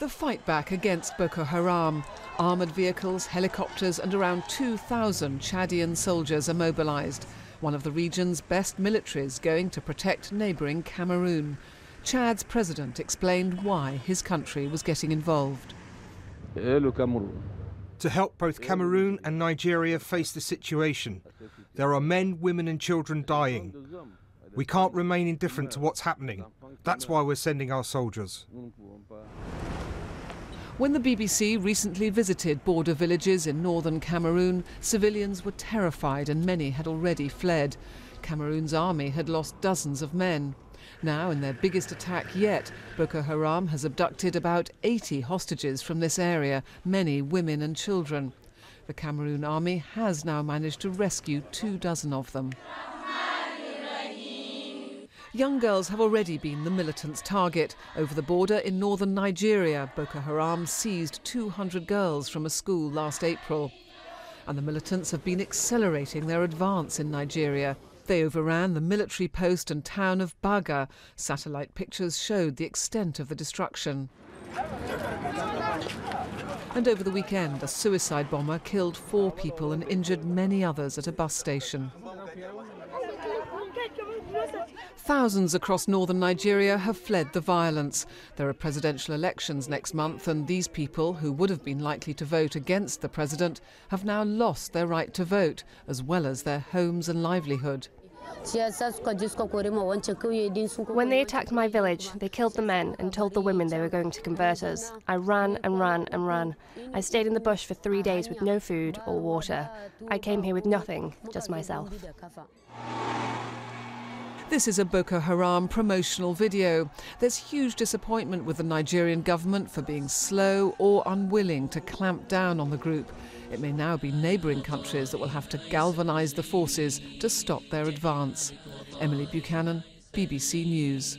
The fight back against Boko Haram. Armoured vehicles, helicopters and around 2,000 Chadian soldiers are mobilised. One of the region's best militaries going to protect neighbouring Cameroon. Chad's president explained why his country was getting involved. To help both Cameroon and Nigeria face the situation. There are men, women and children dying. We can't remain indifferent to what's happening. That's why we're sending our soldiers. When the BBC recently visited border villages in northern Cameroon, civilians were terrified and many had already fled. Cameroon's army had lost dozens of men. Now, in their biggest attack yet, Boko Haram has abducted about 80 hostages from this area, many women and children. The Cameroon army has now managed to rescue 24 of them. Young girls have already been the militants' target. Over the border in northern Nigeria, Boko Haram seized 200 girls from a school last April. And the militants have been accelerating their advance in Nigeria. They overran the military post and town of Baga. Satellite pictures showed the extent of the destruction. And over the weekend, a suicide bomber killed 4 people and injured many others at a bus station. Thousands across northern Nigeria have fled the violence. There are presidential elections next month, and these people, who would have been likely to vote against the president, have now lost their right to vote, as well as their homes and livelihood. When they attacked my village, they killed the men and told the women they were going to convert us. I ran and ran and ran. I stayed in the bush for 3 days with no food or water. I came here with nothing, just myself. This is a Boko Haram promotional video. There's huge disappointment with the Nigerian government for being slow or unwilling to clamp down on the group. It may now be neighbouring countries that will have to galvanise the forces to stop their advance. Emily Buchanan, BBC News.